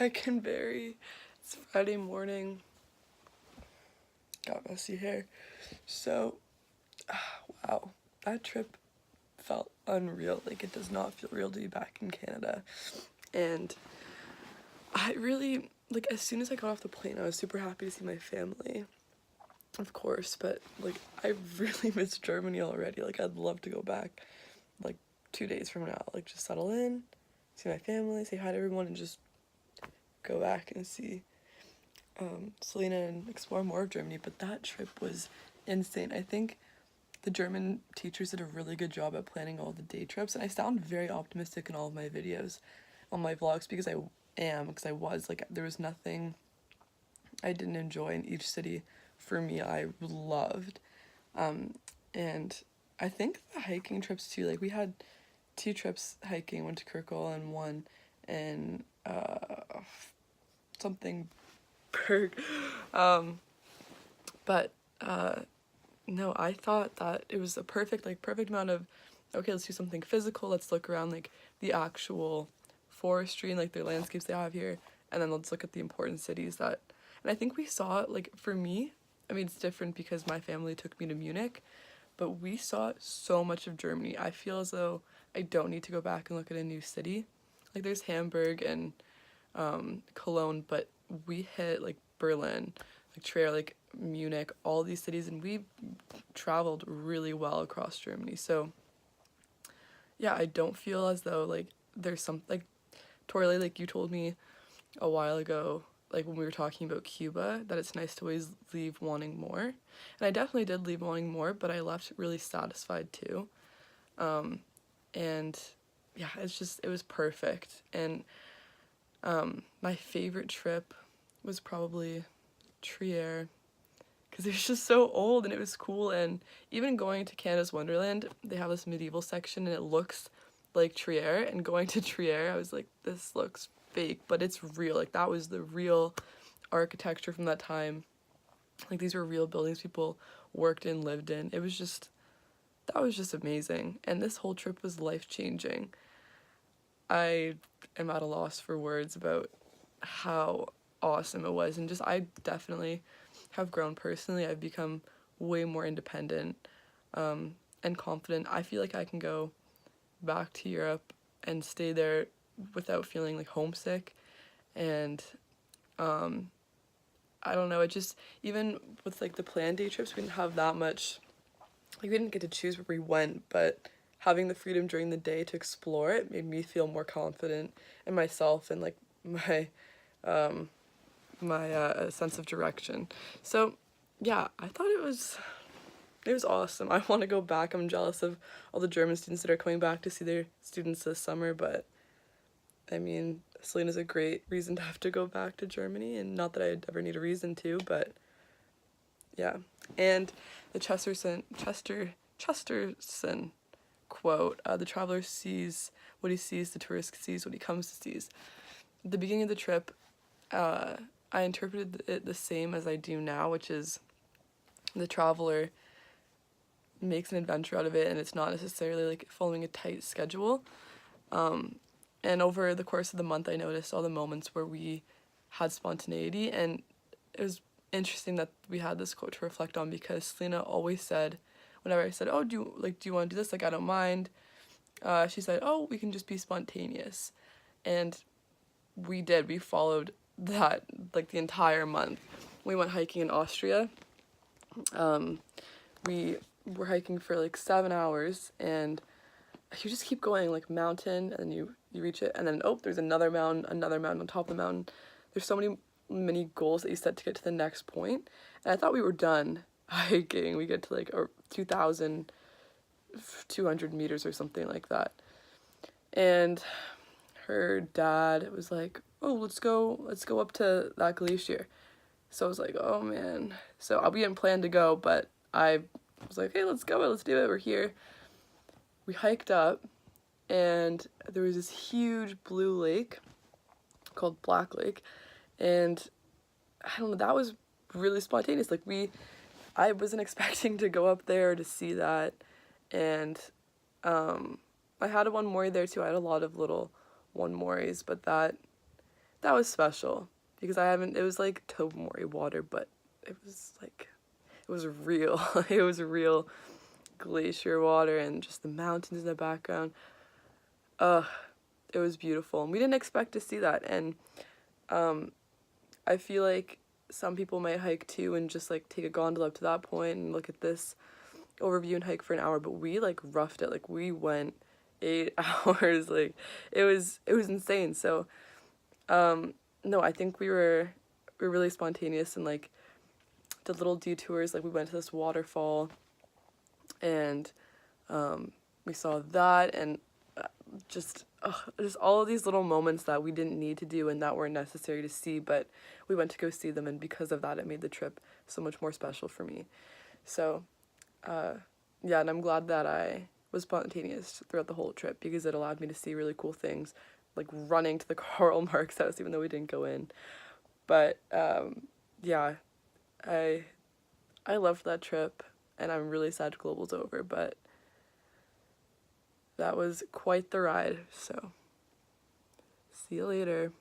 I can vary. It's Friday morning. Got messy hair. So, wow, that trip felt unreal. Like, it does not feel real to be back in Canada. And I really, like, as soon as I got off the plane, I was super happy to see my family, of course, but, like, I really miss Germany already. Like, I'd love to go back, like, 2 days from now. Like, just settle in, see my family, say hi to everyone, and just go back and see Selena and explore more of Germany. But that trip was insane. I think the German teachers did a really good job at planning all the day trips, and I sound very optimistic in all of my videos, on my vlogs, because I was, like, there was nothing I didn't enjoy in each city. For me, I loved. And I think the hiking trips too, like, we had 2 trips hiking, one to Kirkle and one in something Berg. But no, I thought that it was a perfect amount of, okay, let's do something physical, let's look around, like, the actual forestry and, like, the landscapes they have here, and then let's look at the important cities that, and I think we saw, like, for me, I mean, it's different because my family took me to Munich, but we saw so much of Germany. I feel as though I don't need to go back and look at a new city. Like, there's Hamburg and Cologne, but we hit, like, Berlin, like, Trier, like, Munich, all these cities, and we traveled really well across Germany. So yeah, I don't feel as though, like, there's some, like, Torley, like, you told me a while ago, like, when we were talking about Cuba, that it's nice to always leave wanting more, and I definitely did leave wanting more, but I left really satisfied too. And yeah, it was perfect. And my favorite trip was probably Trier, because it was just so old and it was cool. And even going to Canada's Wonderland, they have this medieval section and it looks like Trier, and going to Trier, I was like, this looks fake, but it's real. Like, that was the real architecture from that time. Like, these were real buildings people worked in, lived in. That was just amazing. And this whole trip was life-changing. I am at a loss for words about how awesome it was. And just, I definitely have grown personally. I've become way more independent and confident. I feel like I can go back to Europe and stay there without feeling, like, homesick. And I don't know, it just, even with, like, the planned day trips, we didn't have that much, like, we didn't get to choose where we went, but having the freedom during the day to explore it made me feel more confident in myself and, like, my sense of direction. So yeah, I thought it was awesome. I want to go back. I'm jealous of all the German students that are coming back to see their students this summer, but I mean, Selena's a great reason to have to go back to Germany, and not that I'd ever need a reason to, but yeah. And the Chesterton quote, the traveler sees what he sees, the tourist sees what he comes to see. At the beginning of the trip, I interpreted it the same as I do now, which is the traveler makes an adventure out of it, and it's not necessarily, like, following a tight schedule. And over the course of the month, I noticed all the moments where we had spontaneity, and it was interesting that we had this quote to reflect on, because Selena always said, whenever I said, oh, do you want to do this? Like, I don't mind. She said, oh, we can just be spontaneous. And we did. We followed that, like, the entire month. We went hiking in Austria. We were hiking for, like, 7 hours, and you just keep going, like, mountain, and then you reach it, and then, oh, there's another mountain on top of the mountain. There's so many goals that you set to get to the next point, and I thought we were done hiking. We get to, like, 2,200 meters or something like that, and her dad was like, oh, let's go up to that glacier. So I was like, oh man. So we didn't plan to go, but I was like, hey, let's go, let's do it, we're here. We hiked up, and there was this huge blue lake called Black Lake, and I don't know, that was really spontaneous. Like, I wasn't expecting to go up there to see that, and I had a one more there too. I had a lot of little one mores, but that that was special because I haven't, it was like Tobermory water, but it was like, it was real. It was real glacier water and just the mountains in the background. Ugh, it was beautiful. And we didn't expect to see that. And I feel like some people might hike too and just like take a gondola up to that point and look at this overview and hike for an hour, but we like roughed it. Like we went 8 hours. Like it was insane. So no, I think we were really spontaneous and like did little detours. Like we went to this waterfall and we saw that, and just all of these little moments that we didn't need to do and that weren't necessary to see, but we went to go see them, and because of that it made the trip so much more special for me. So yeah, and I'm glad that I was spontaneous throughout the whole trip because it allowed me to see really cool things, like running to the Karl Marx house even though we didn't go in. But yeah, I loved that trip, and I'm really sad Global's over, but that was quite the ride. So see you later.